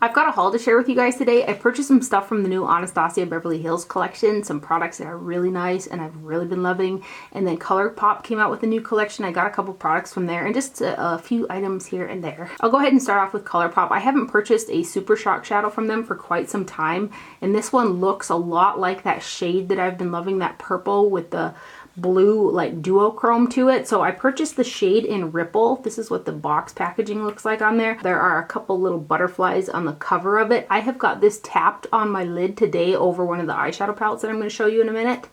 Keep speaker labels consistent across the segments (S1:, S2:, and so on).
S1: I've got a haul to share with you guys today. I purchased some stuff from the new Anastasia Beverly Hills collection, some products that are really nice and I've really been loving. And then Colourpop came out with a new collection. I got a couple products from there and just a few items here and there. I'll go ahead and start off with Colourpop. I haven't purchased a Supershock shadow from them for quite some time, and this one looks a lot like that shade that I've been loving, that purple with the blue like duochrome to it. So I purchased the shade in Ripple. This is what the box packaging looks like on there. There are a couple little butterflies on the cover of it. I have got this tapped on my lid today over one of the eyeshadow palettes that I'm going to show you in a minute.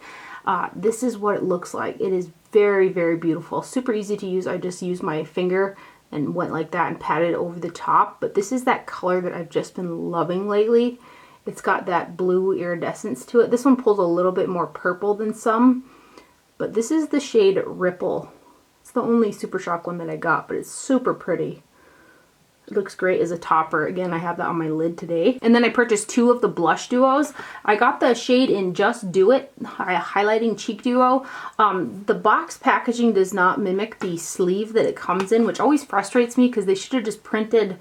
S1: This is what it looks like. It is very, very beautiful. Super easy to use. I just used my finger and went like that and patted it over the top. But this is that color that I've just been loving lately. It's got that blue iridescence to it. This one pulls a little bit more purple than some. But this is the shade Ripple. It's the only Supershock one that I got, but it's super pretty. It looks great as a topper. Again, I have that on my lid today. And then I purchased two of the blush duos. I got the shade in Just Do It, highlighting cheek duo. The box packaging does not mimic the sleeve that it comes in, which always frustrates me because they should have just printed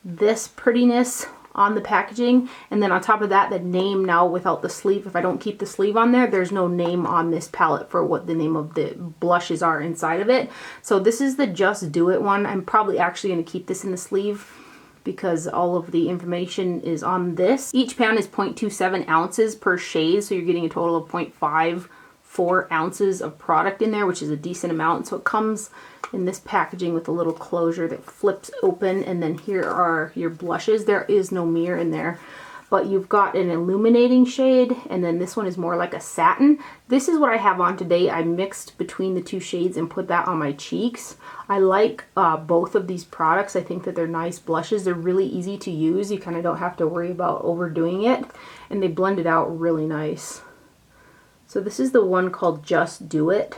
S1: this prettiness on the packaging, and then on top of that, the name now without the sleeve. If I don't keep the sleeve on there, there's no name on this palette for what the name of the blushes are inside of it. So this is the Just Do It one. I'm probably actually going to keep this in the sleeve because all of the information is on this. Each pan is 0.27 ounces per shade, so you're getting a total of 0.54 ounces of product in there, which is a decent amount. So it comes in this packaging with a little closure that flips open, and then here are your blushes. There is no mirror in there, but you've got an illuminating shade, and then this one is more like a satin. This is what I have on today. I mixed between the two shades and put that on my cheeks. I like both of these products. I think that they're nice blushes. They're really easy to use. You kind of don't have to worry about overdoing it, and they blend it out really nice. So this is the one called Just Do It.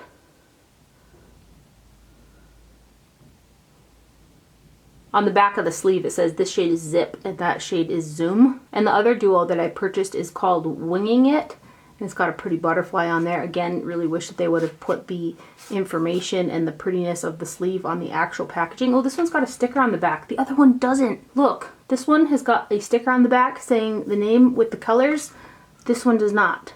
S1: On the back of the sleeve, it says this shade is Zip and that shade is Zoom. And the other duo that I purchased is called Winging It. And it's got a pretty butterfly on there. Again, really wish that they would have put the information and the prettiness of the sleeve on the actual packaging. Oh, this one's got a sticker on the back. The other one doesn't. Look, this one has got a sticker on the back saying the name with the colors. This one does not.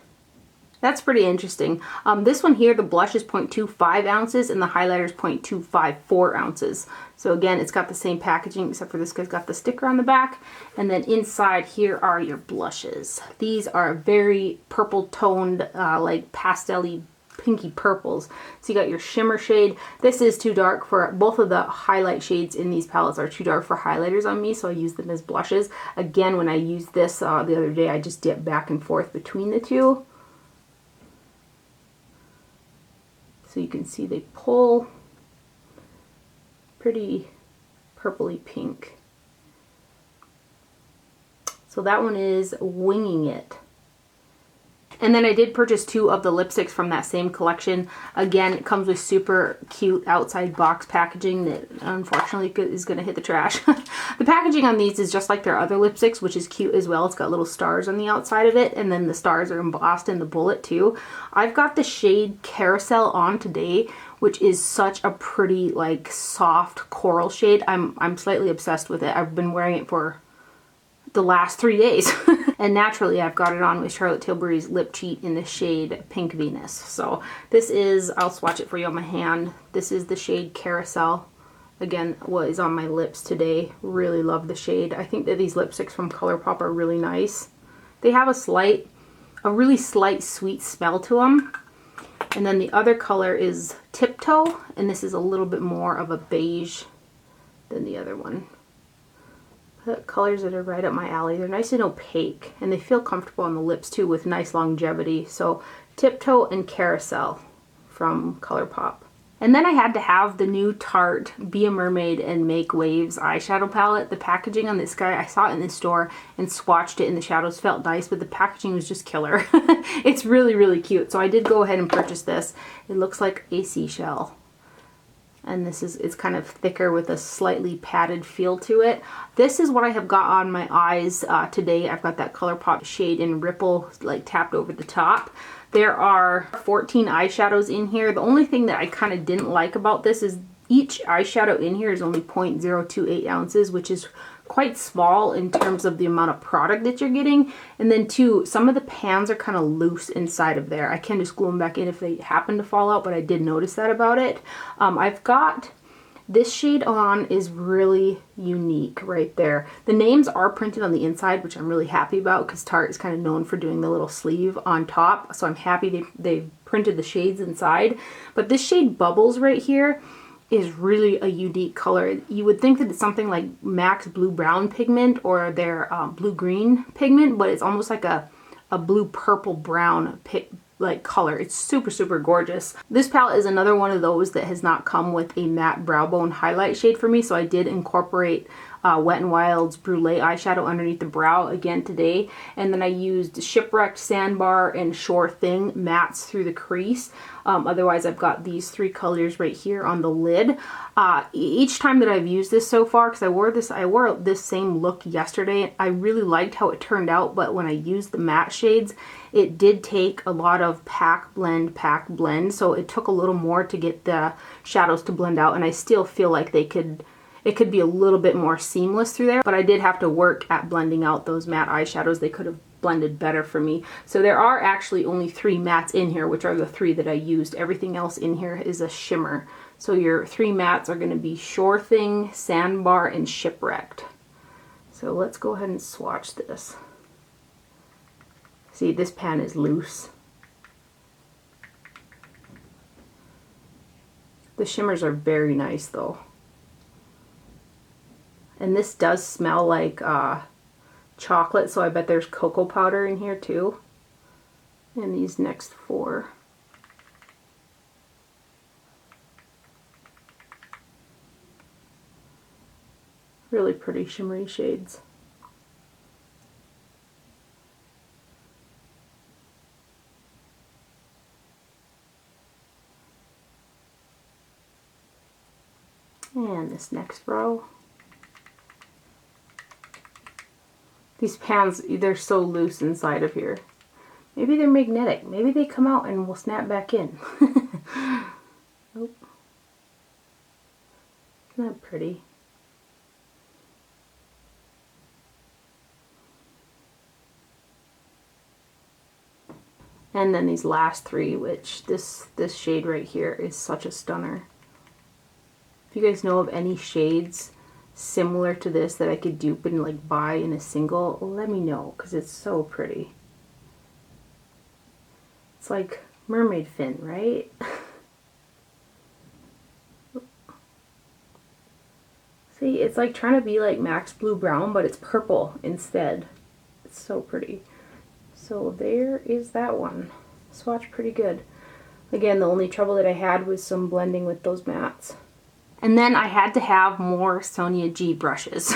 S1: That's pretty interesting. This one here, the blush is 0.25 ounces and the highlighter is 0.254 ounces. So again, it's got the same packaging except for this guy's got the sticker on the back. And then inside here are your blushes. These are very purple toned, like pastel-y pinky purples. So you got your shimmer shade. This is too dark for, both of the highlight shades in these palettes are too dark for highlighters on me, so I use them as blushes. Again, when I used this the other day, I just dipped back and forth between the two. So you can see they pull pretty purpley pink. So that one is Winging It. And then I did purchase two of the lipsticks from that same collection. Again, it comes with super cute outside box packaging that unfortunately is going to hit the trash. The packaging on these is just like their other lipsticks, which is cute as well. It's got little stars on the outside of it, and then the stars are embossed in the bullet too. I've got the shade Carousel on today, which is such a pretty, like, soft coral shade. I'm slightly obsessed with it. I've been wearing it for the last 3 days. And naturally I've got it on with Charlotte Tilbury's Lip Cheat in the shade Pink Venus. So this is, I'll swatch it for you on my hand. This is the shade Carousel. Again, what is on my lips today. Really love the shade. I think that these lipsticks from Colourpop are really nice. They have a really slight sweet smell to them. And then the other color is Tiptoe, and this is a little bit more of a beige than the other one. The colors that are right up my alley. They're nice and opaque, and they feel comfortable on the lips too with nice longevity. So Tiptoe and Carousel from Colourpop. And then I had to have the new Tarte Be a Mermaid and Make Waves eyeshadow palette. The packaging on this guy, I saw it in the store and swatched it and the shadows felt nice, but the packaging was just killer. It's really, really cute. So I did go ahead and purchase this. It looks like a seashell. And this is, it's kind of thicker with a slightly padded feel to it. This is what I have got on my eyes today. I've got that Colourpop shade in Ripple, like tapped over the top. There are 14 eyeshadows in here. The only thing that I kind of didn't like about this is each eyeshadow in here is only 0.028 ounces, which is quite small in terms of the amount of product that you're getting. And then two, some of the pans are kind of loose inside of there. I can just glue them back in if they happen to fall out, but I did notice that about it. I've got this shade on is really unique right there. The names are printed on the inside, which I'm really happy about because Tarte is kind of known for doing the little sleeve on top. So I'm happy they printed the shades inside. But this shade Bubbles right here is really a unique color. You would think that it's something like MAC's Blue Brown pigment or their Blue Green pigment, but it's almost like a blue purple brown like color. It's super, super gorgeous. This palette is another one of those that has not come with a matte brow bone highlight shade for me, so I did incorporate Wet n Wild's Brulee eyeshadow underneath the brow again today, and then I used Shipwrecked, Sandbar, and Sure Thing mattes through the crease. Otherwise, I've got these three colors right here on the lid. Each time that I've used this so far, because I wore this same look yesterday, I really liked how it turned out, but when I used the matte shades, it did take a lot of pack, blend, so it took a little more to get the shadows to blend out, and I still feel like it could be a little bit more seamless through there, but I did have to work at blending out those matte eyeshadows. They could have blended better for me. So there are actually only 3 mattes in here, which are the 3 that I used. Everything else in here is a shimmer. So your 3 mattes are going to be Sure Thing, Sandbar, and Shipwrecked. So let's go ahead and swatch this. See, this pan is loose. The shimmers are very nice though. And this does smell like chocolate, so I bet there's cocoa powder in here too. And these next 4. Really pretty shimmery shades. And this next row. These pans, they're so loose inside of here. Maybe they're magnetic. Maybe they come out and will snap back in. Nope. Isn't that pretty? And then these last 3, which this shade right here is such a stunner. If you guys know of any shades similar to this that I could dupe and like buy in a single, let me know, because it's so pretty. It's like mermaid fin, right? See, it's like trying to be like MAC's Blue Brown, but it's purple instead. It's so pretty. So there is that one. Swatch pretty good. Again, the only trouble that I had was some blending with those mattes. And then I had to have more Sonia G brushes.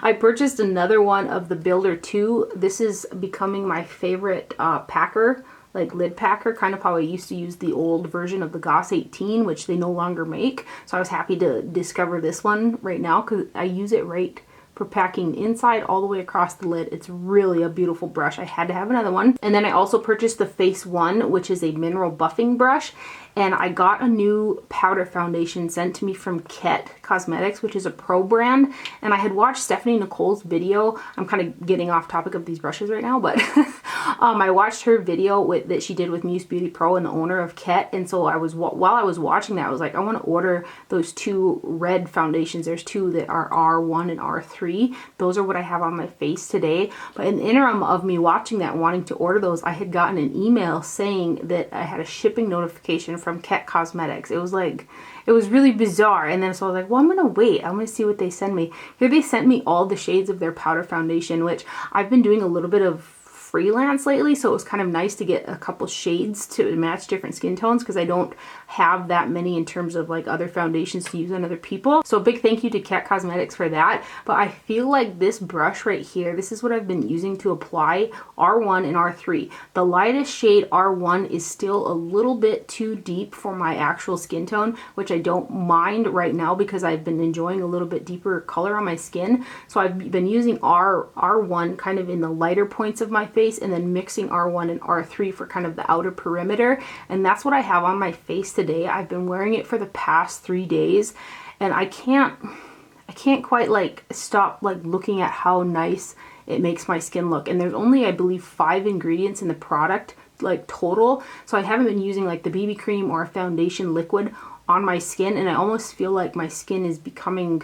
S1: I purchased another one of the Builder 2. This is becoming my favorite packer, like lid packer, kind of how I used to use the old version of the Goss 18, which they no longer make. So I was happy to discover this one right now because I use it right for packing inside all the way across the lid. It's really a beautiful brush. I had to have another one. And then I also purchased the Face 1, which is a mineral buffing brush. And I got a new powder foundation sent to me from Kett Cosmetics, which is a pro brand. And I had watched Stephanie Nicole's video. I'm kind of getting off topic of these brushes right now, but I watched her video that she did with Muse Beauty Pro and the owner of Kett. And so while I was watching that, I was like, I want to order those 2 red foundations. There's 2 that are R1 and R3. Those are what I have on my face today. But in the interim of me watching that and wanting to order those, I had gotten an email saying that I had a shipping notification from Kett Cosmetics. It was really bizarre. And then so I was like, well, I'm gonna wait. I'm gonna see what they send me. Here they sent me all the shades of their powder foundation, which I've been doing a little bit of freelance lately, so it was kind of nice to get a couple shades to match different skin tones because I don't have that many in terms of like other foundations to use on other people. So a big thank you to Kett Cosmetics for that. But I feel like this brush right here, this is what I've been using to apply R1 and R3. The lightest shade R1 is still a little bit too deep for my actual skin tone, which I don't mind right now because I've been enjoying a little bit deeper color on my skin. So I've been using R1 kind of in the lighter points of my face and then mixing R1 and R3 for kind of the outer perimeter. And that's what I have on my face today. I've been wearing it for the past 3 days and I can't I can't quite like stop like looking at how nice it makes my skin look. And there's only, I believe, 5 ingredients in the product, like total. So I haven't been using like the BB cream or a foundation liquid on my skin, and I almost feel like my skin is becoming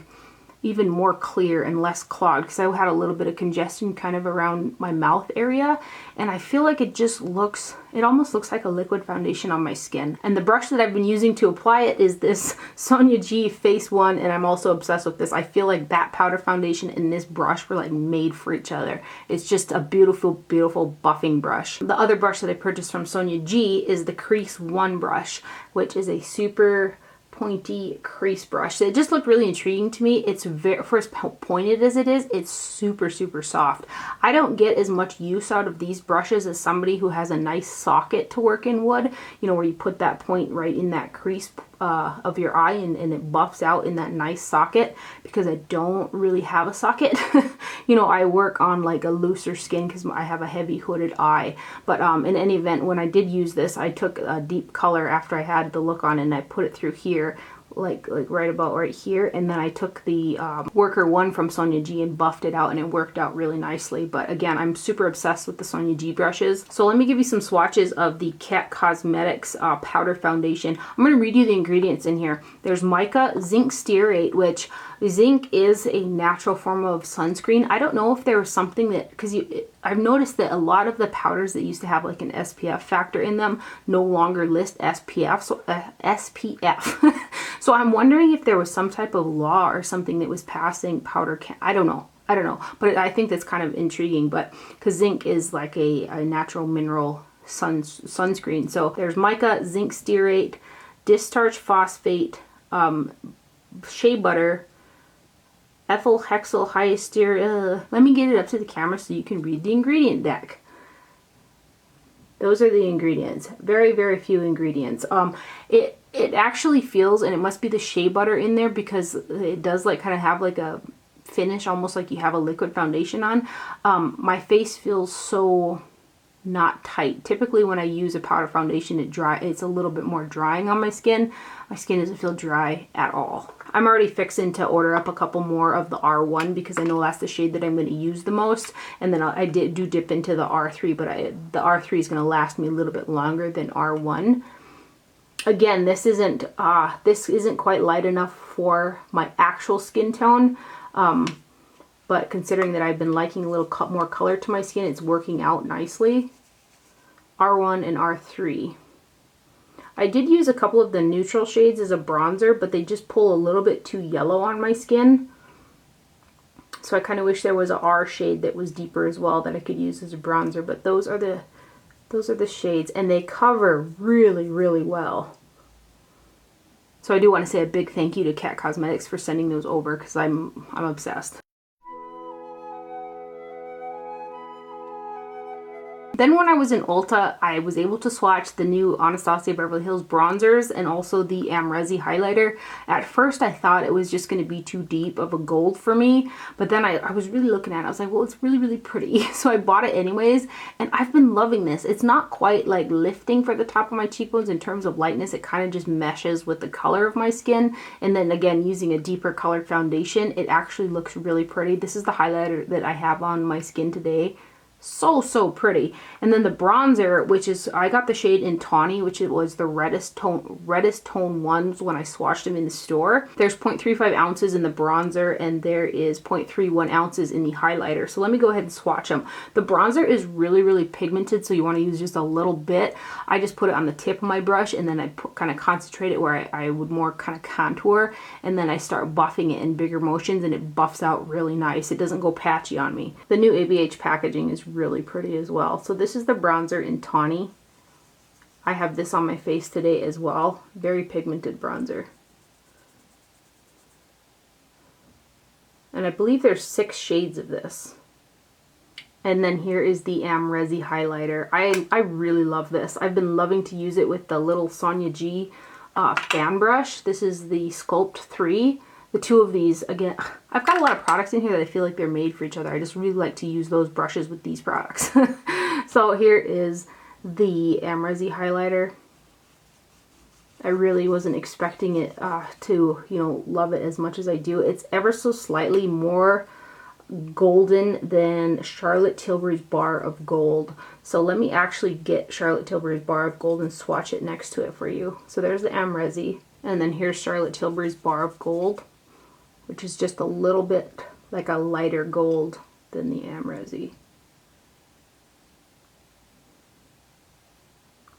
S1: even more clear and less clogged, because I had a little bit of congestion kind of around my mouth area, and I feel like it just looks, it almost looks like a liquid foundation on my skin. And the brush that I've been using to apply it is this Sonia G Face One, and I'm also obsessed with this. I feel like that powder foundation and this brush were like made for each other. It's just a beautiful, beautiful buffing brush. The other brush that I purchased from Sonia G is the Crease One brush, which is a super pointy crease brush. It just looked really intriguing to me. It's very, for as pointed as it is, it's super, super soft. I don't get as much use out of these brushes as somebody who has a nice socket to work in would, you know, where you put that point right in that crease of your eye, and it buffs out in that nice socket, because I don't really have a socket. You know, I work on like a looser skin because I have a heavy hooded eye. But in any event, when I did use this, I took a deep color after I had the look on, and I put it through here, like right about right here, and then I took the Worker One from Sonia G and buffed it out, and it worked out really nicely. But again, I'm super obsessed with the Sonia G brushes. So let me give you some swatches of the Kett Cosmetics powder foundation. I'm going to read you the ingredients in here. There's mica, zinc stearate, which zinc is a natural form of sunscreen. I don't know if there was something that, because I've noticed that a lot of the powders that used to have like an SPF factor in them no longer list SPF, so SPF. So I'm wondering if there was some type of law or something that was passing powder I don't know, but I think that's kind of intriguing. But because zinc is like a natural mineral sunscreen. So there's mica, zinc stearate, discharge phosphate, shea butter, ethyl hexyl hyster. Let me get it up to the camera so you can read the ingredient deck. Those are the ingredients. Very, very few ingredients. It actually feels, and it must be the shea butter in there, because it does like kind of have like a finish, almost like you have a liquid foundation on. My face feels so not tight. Typically when I use a powder foundation, it's a little bit more drying on my skin. My skin doesn't feel dry at all. I'm already fixing to order up a couple more of the R1, because I know that's the shade that I'm going to use the most. And then I do dip into the R3, but the R3 is going to last me a little bit longer than R1. Again, this isn't quite light enough for my actual skin tone. But considering that I've been liking a little more color to my skin, it's working out nicely. R1 and R3. I did use a couple of the neutral shades as a bronzer, but they just pull a little bit too yellow on my skin. So I kind of wish there was a R shade that was deeper as well that I could use as a bronzer. But those are the shades, and they cover really, really well. So I do want to say a big thank you to Kett Cosmetics for sending those over, because I'm obsessed. Then when I was in Ulta, I was able to swatch the new Anastasia Beverly Hills bronzers and also the Amrezy highlighter. At first I thought it was just going to be too deep of a gold for me, but then I was really looking at it. I was like, well, it's really, really pretty. So I bought it anyways, and I've been loving this. It's not quite like lifting for the top of my cheekbones in terms of lightness. It kind of just meshes with the color of my skin. And then again, using a deeper colored foundation, it actually looks really pretty. This is the highlighter that I have on my skin today. So pretty. And then the bronzer, which is, I got the shade in Tawny, which it was the reddest tone ones when I swatched them in the store. There's 0.35 ounces in the bronzer, and there is 0.31 ounces in the highlighter. So let me go ahead and swatch them. The bronzer is really, really pigmented, so you want to use just a little bit. I just put it on the tip of my brush, and then I kind of concentrate it where I would more kind of contour, and then I start buffing it in bigger motions, and it buffs out really nice. It doesn't go patchy on me. The new ABH packaging is really pretty as well. So this is the bronzer in Tawny. I have this on my face today as well. Very pigmented bronzer. And I believe there's 6 shades of this. And then here is the Amrezy highlighter. I really love this. I've been loving to use it with the little Sonia G fan brush. This is the Sculpt 3. The two of these, again, I've got a lot of products in here that I feel like they're made for each other. I just really like to use those brushes with these products. So here is the Amrezy highlighter. I really wasn't expecting it to, you know, love it as much as I do. It's ever so slightly more golden than Charlotte Tilbury's Bar of Gold. So let me actually get Charlotte Tilbury's Bar of Gold and swatch it next to it for you. So there's the Amrezy, and then here's Charlotte Tilbury's Bar of Gold, which is just a little bit like a lighter gold than the Amrezy.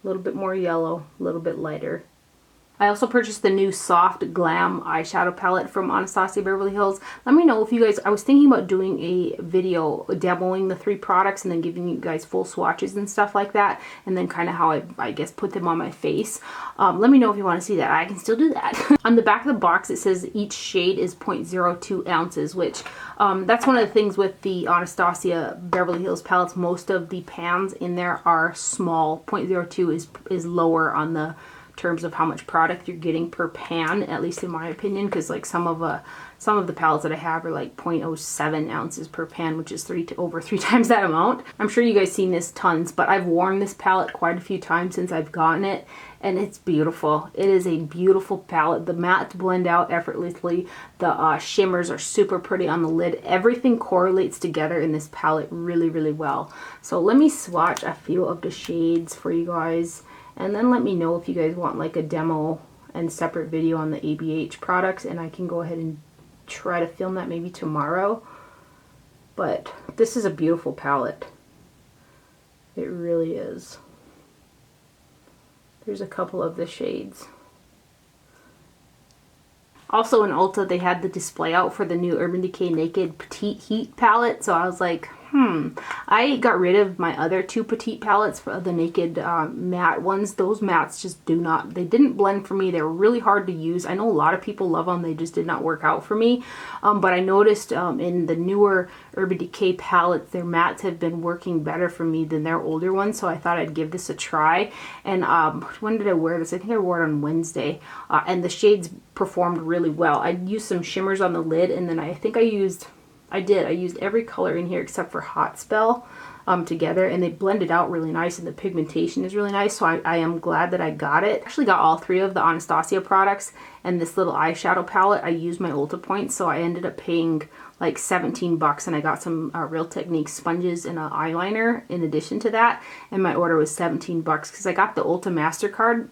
S1: A little bit more yellow, a little bit lighter. I also purchased the new Soft Glam eyeshadow palette from Anastasia Beverly Hills. Let me know if you guys, I was thinking about doing a video demoing the 3 products and then giving you guys full swatches and stuff like that, and then kind of how I guess put them on my face. Let me know if you want to see that. I can still do that. On the back of the box it says each shade is 0.02 ounces, which that's one of the things with the Anastasia Beverly Hills palettes. Most of the pans in there are small. 0.02 is lower on the terms of how much product you're getting per pan, at least in my opinion, because like some of the palettes that I have are like 0.07 ounces per pan, which is over three times that amount. I'm sure you guys seen this tons, but I've worn this palette quite a few times since I've gotten it, and it's beautiful. It is a beautiful palette. The mattes blend out effortlessly. The shimmers are super pretty on the lid. Everything correlates together in this palette really, really well. So let me swatch a few of the shades for you guys, and then let me know if you guys want like a demo and separate video on the ABH products, and I can go ahead and try to film that maybe tomorrow. But this is a beautiful palette. It really is. There's a couple of the shades. Also in Ulta they had the display out for the new Urban Decay Naked Petite Heat palette, so I was like, I got rid of my other 2 petite palettes, for the Naked matte ones. Those mattes just they didn't blend for me. They were really hard to use. I know a lot of people love them. They just did not work out for me. But I noticed in the newer Urban Decay palettes, their mattes have been working better for me than their older ones. So I thought I'd give this a try. And when did I wear this? I think I wore it on Wednesday. And the shades performed really well. I used some shimmers on the lid, and then I think I used every color in here except for Hot Spell together, and they blended out really nice, and the pigmentation is really nice, so I am glad that I got it. I actually got all 3 of the Anastasia products and this little eyeshadow palette. I used my Ulta points, so I ended up paying like 17 bucks, and I got some Real Technique sponges and an eyeliner in addition to that, and my order was 17 bucks because I got the Ulta MasterCard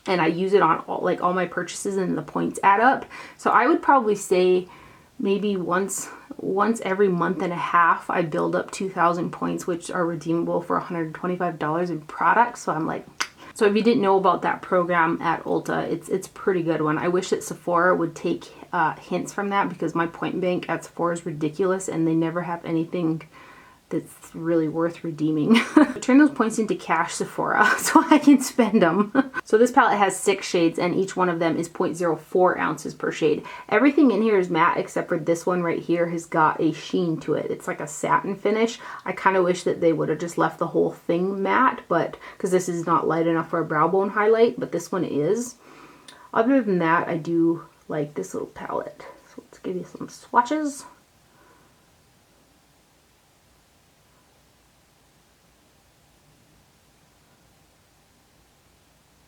S1: and I use it on all my purchases, and the points add up. So I would probably say maybe once every month and a half I build up 2,000 points, which are redeemable for $125 in products. So I'm like, so if you didn't know about that program at Ulta, it's a pretty good one. I wish that Sephora would take hints from that, because my point bank at Sephora is ridiculous and they never have anything that's really worth redeeming. Turn those points into cash, Sephora, so I can spend them. So this palette has 6 shades, and each one of them is 0.04 ounces per shade. Everything in here is matte except for this one right here has got a sheen to it. It's like a satin finish. I kind of wish that they would have just left the whole thing matte, but because this is not light enough for a brow bone highlight, but this one is. Other than that, I do like this little palette. So let's give you some swatches.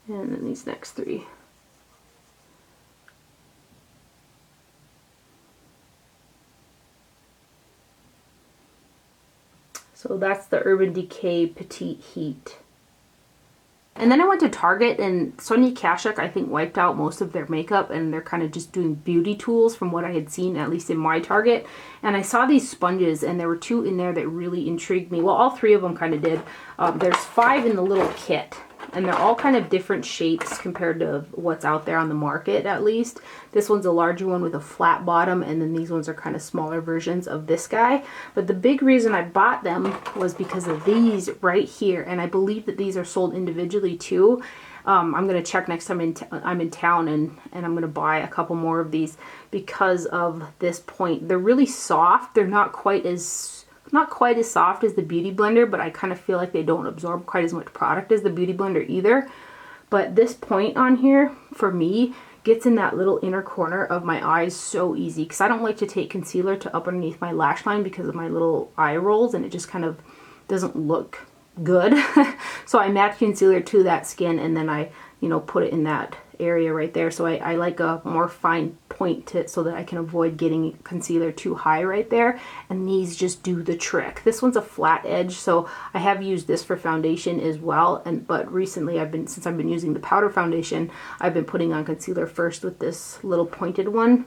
S1: And then these next 3. So that's the Urban Decay Petite Heat. And then I went to Target, and Sonia G I think wiped out most of their makeup, and they're kind of just doing beauty tools from what I had seen, at least in my Target. And I saw these sponges, and there were 2 in there that really intrigued me. Well, all 3 of them kind of did. There's 5 in the little kit, and they're all kind of different shapes compared to what's out there on the market, at least. This one's a larger one with a flat bottom, and then these ones are kind of smaller versions of this guy. But the big reason I bought them was because of these right here, and I believe that these are sold individually too. I'm going to check next time I'm in town, and I'm going to buy a couple more of these because of this point. They're really soft. They're not quite as soft as the Beauty Blender, but I kind of feel like they don't absorb quite as much product as the Beauty Blender either. But this point on here, for me, gets in that little inner corner of my eyes so easy, because I don't like to take concealer to up underneath my lash line because of my little eye rolls, and it just kind of doesn't look good. So I match concealer to that skin, and then I you know, put it in that area right there. So I like a more fine point to it so that I can avoid getting concealer too high right there. And these just do the trick. This one's a flat edge, so I have used this for foundation as well. But recently since I've been using the powder foundation, I've been putting on concealer first with this little pointed one.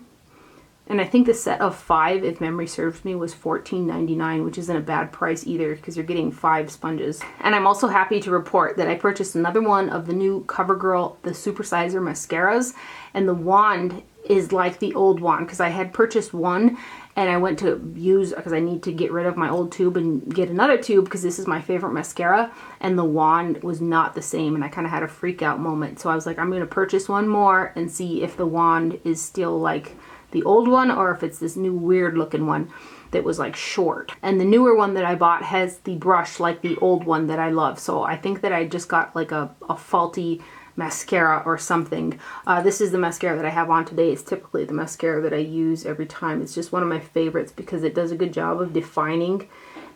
S1: And I think the set of 5, if memory serves me, was $14.99, which isn't a bad price either because you're getting 5 sponges. And I'm also happy to report that I purchased another one of the new CoverGirl, the Supersizer mascaras. And the wand is like the old wand because I had purchased one and I went to use, because I need to get rid of my old tube and get another tube because this is my favorite mascara. And the wand was not the same and I kind of had a freak out moment. So I was like, I'm going to purchase one more and see if the wand is still like the old one or if it's this new weird looking one that was like short. And the newer one that I bought has the brush like the old one that I love. So I think that I just got like a faulty mascara or something. This is the mascara that I have on today. It's typically the mascara that I use every time. It's just one of my favorites because it does a good job of defining,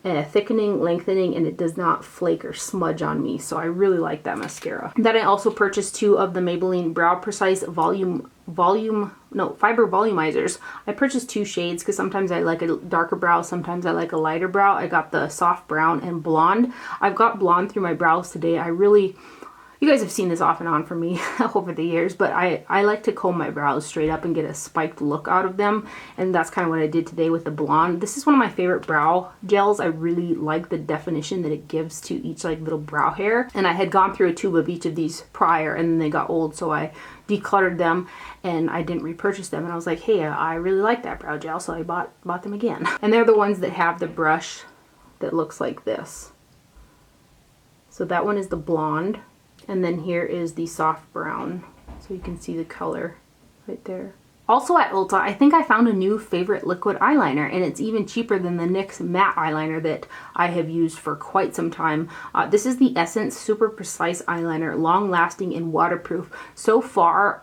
S1: thickening, lengthening, and it does not flake or smudge on me. So I really like that mascara. Then I also purchased 2 of the Maybelline Brow Precise Fiber Volumizers. I purchased 2 shades because sometimes I like a darker brow, sometimes I like a lighter brow. I got the soft brown and blonde. I've got blonde through my brows today. You guys have seen this off and on for me over the years, but I like to comb my brows straight up and get a spiked look out of them, and that's kind of what I did today with the blonde. This is one of my favorite brow gels. I really like the definition that it gives to each like little brow hair, and I had gone through a tube of each of these prior and then they got old, so I decluttered them and I didn't repurchase them, and I was like, hey, I really like that brow gel, so I bought them again. And they're the ones that have the brush that looks like this. So that one is the blonde. And then here is the soft brown. So you can see the color right there. Also at Ulta, I think I found a new favorite liquid eyeliner, and it's even cheaper than the NYX matte eyeliner that I have used for quite some time. This is the Essence Super Precise Eyeliner, long lasting and waterproof. So far,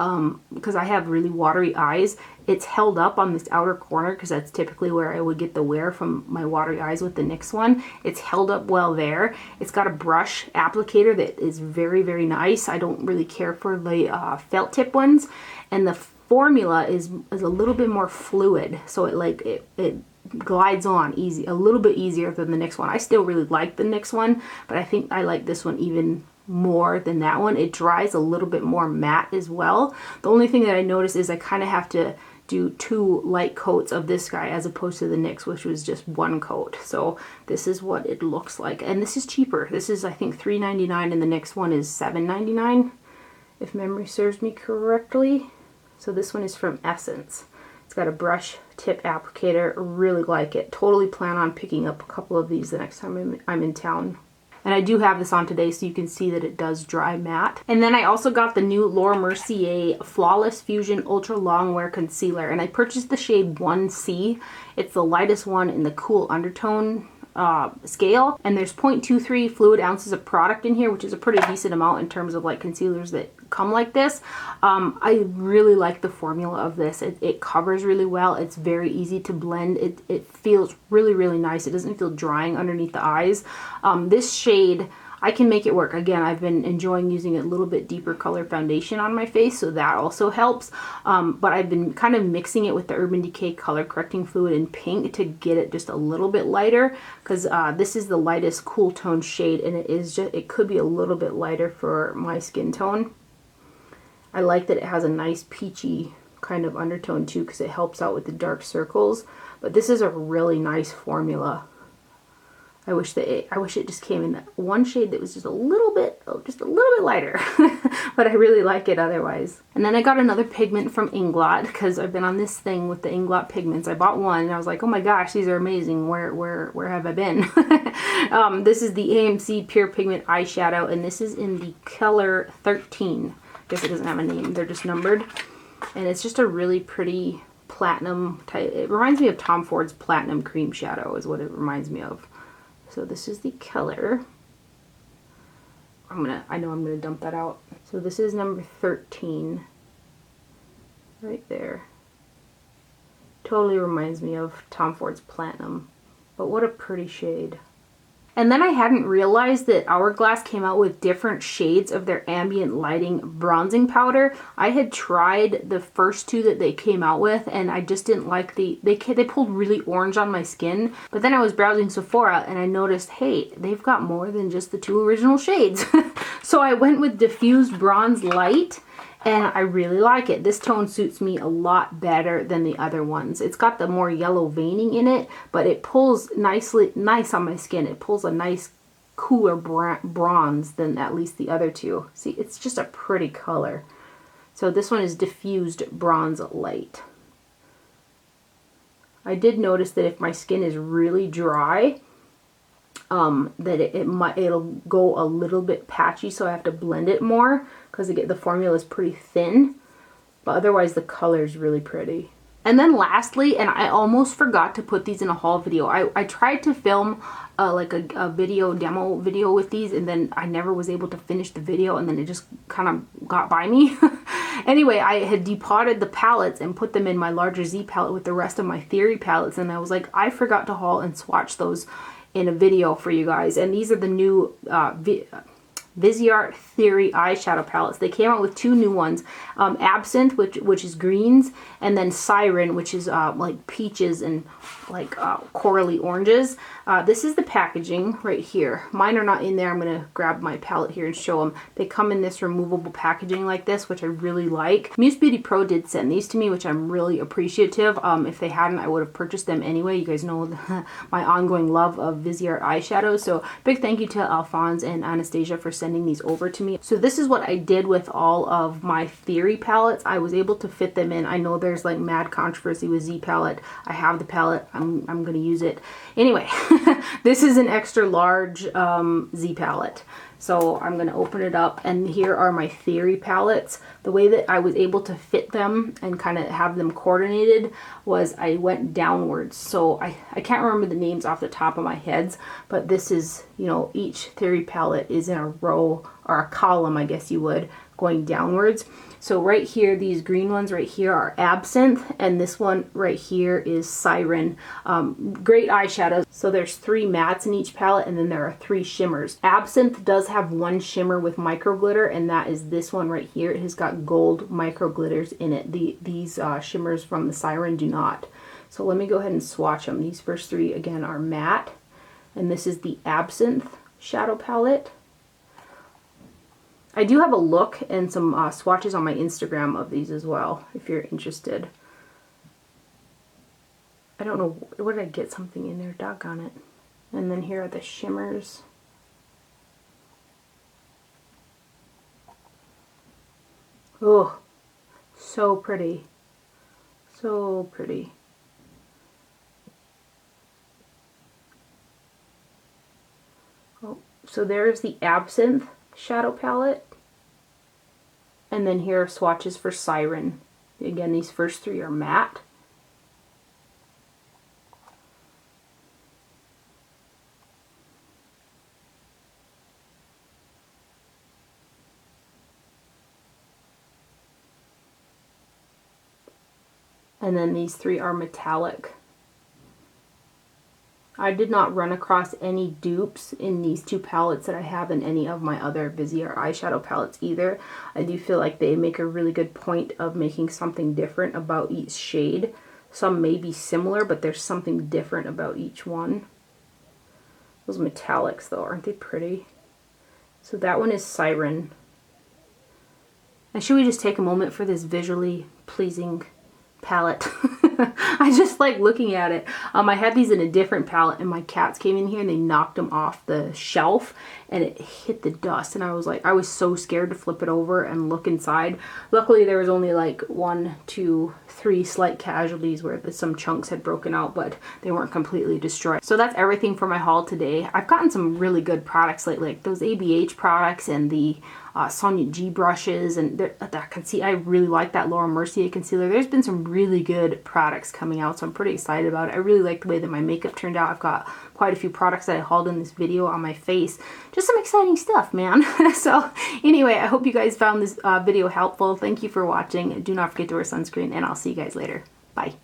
S1: because I have really watery eyes, it's held up on this outer corner because that's typically where I would get the wear from my watery eyes with the NYX one. It's held up well there. It's got a brush applicator that is very, very nice. I don't really care for the felt tip ones, and the formula is a little bit more fluid, so it glides on easy, a little bit easier than the NYX one. I still really like the NYX one, but I think I like this one even more than that one. It dries a little bit more matte as well. The only thing that I noticed is I kind of have to do 2 light coats of this guy as opposed to the NYX, which was just 1 coat. So this is what it looks like, and this is cheaper. This is I think $3.99 and the NYX one is $7.99 if memory serves me correctly. So this one is from Essence. It's got a brush tip applicator. Really like it. Totally plan on picking up a couple of these the next time I'm in town. And I do have this on today so you can see that it does dry matte. And then I also got the new Laura Mercier Flawless Fusion Ultra Longwear Concealer. And I purchased the shade 1C. It's the lightest one in the cool undertone scale, and there's 0.23 fluid ounces of product in here, which is a pretty decent amount in terms of like concealers that come like this. I really like the formula of this. It covers really well. It's very easy to blend. It feels really, really nice. It doesn't feel drying underneath the eyes. This shade, I can make it work. Again, I've been enjoying using a little bit deeper color foundation on my face, so that also helps. But I've been kind of mixing it with the Urban Decay Color Correcting Fluid in pink to get it just a little bit lighter, because this is the lightest cool tone shade, and it could be a little bit lighter for my skin tone. I like that it has a nice peachy kind of undertone too, because it helps out with the dark circles. But this is a really nice formula. I wish it just came in one shade that was just a little bit lighter, but I really like it otherwise. And then I got another pigment from Inglot because I've been on this thing with the Inglot pigments. I bought one and I was like, oh my gosh, these are amazing. Where have I been? This is the AMC Pure Pigment Eyeshadow, and this is in the color 13. I guess it doesn't have a name. They're just numbered, and it's just a really pretty platinum type. It reminds me of Tom Ford's Platinum Cream Shadow is what it reminds me of. So this is the color. I know I'm gonna dump that out. So this is number 13. Right there. Totally reminds me of Tom Ford's Platinum. But what a pretty shade. And then I hadn't realized that Hourglass came out with different shades of their ambient lighting bronzing powder. I had tried the first two that they came out with, and I just didn't like they pulled really orange on my skin. But then I was browsing Sephora and I noticed, hey, they've got more than just the two original shades. So I went with Diffused Bronze Light, and I really like it. This tone suits me a lot better than the other ones. It's got the more yellow veining in it, but it pulls nice on my skin. It pulls a nice cooler bronze than at least the other two. See, it's just a pretty color. So this one is Diffused Bronze Light. I did notice that if my skin is really dry, that it'll go a little bit patchy, so I have to blend it more because the formula is pretty thin, but otherwise the color is really pretty. And then lastly, and I almost forgot to put these in a haul video, I tried to film like a demo video with these, and then I never was able to finish the video, and then it just kind of got by me. Anyway, I had depotted the palettes and put them in my larger Z palette with the rest of my Theory palettes, and I was like, I forgot to haul and swatch those in a video for you guys. And these are the new Viseart Theory eyeshadow palettes. They came out with two new ones, Absinthe, which is greens, and then Siren, which is like peaches and like corally oranges. This is the packaging right here. Mine are not in there. I'm going to grab my palette here and show them. They come in this removable packaging like this, which I really like. Muse Beauty Pro did send these to me, which I'm really appreciative. If they hadn't, I would have purchased them anyway. You guys know my ongoing love of Viseart eyeshadows. So big thank you to Alphonse and Anastasia for sending these over to me. So this is what I did with all of my Theory palettes. I was able to fit them in. I know there's like mad controversy with Z palette. I have the palette. I'm going to use it. Anyway, this is an extra large Z palette. So I'm going to open it up, and here are my Theory palettes. The way that I was able to fit them and kind of have them coordinated was I went downwards. So I can't remember the names off the top of my head, but this is, you know, each Theory palette is in a row, or a column, I guess you would, going downwards. So right here, these green ones right here are Absinthe, and this one right here is Siren. Great eyeshadows. So there's 3 mattes in each palette, and then there are 3 shimmers. Absinthe does have one shimmer with micro glitter, and that is this one right here. It has got gold micro glitters in it. These shimmers from the Siren do not. So let me go ahead and swatch them. These first 3 again are matte, and this is the Absinthe shadow palette. I do have a look and some swatches on my Instagram of these as well, if you're interested. I don't know, where did I get something in there? Doggone it. And then here are the shimmers. Oh, so pretty. So pretty. Oh, so there's the Absinthe shadow palette, and then here are swatches for Siren. Again, these first 3 are matte. And then these 3 are metallic. I did not run across any dupes in these 2 palettes that I have in any of my other Viseart eyeshadow palettes either. I do feel like they make a really good point of making something different about each shade. Some may be similar, but there's something different about each one. Those metallics though, aren't they pretty? So that one is Siren. And should we just take a moment for this visually pleasing palette? I just like looking at it. I had these in a different palette, and my cats came in here and they knocked them off the shelf, and it hit the dust, and I was so scared to flip it over and look inside. Luckily there was only like 1, 2, 3 slight casualties where some chunks had broken out, but they weren't completely destroyed. So that's everything for my haul today. I've gotten some really good products lately, like those ABH products and the Sonia G brushes, and I really like that Laura Mercier concealer. There's been some really good products coming out, so I'm pretty excited about it. I really like the way that my makeup turned out. I've got quite a few products that I hauled in this video on my face. Just some exciting stuff, man. So anyway, I hope you guys found this video helpful. Thank you for watching. Do not forget to wear sunscreen, and I'll see you guys later. Bye.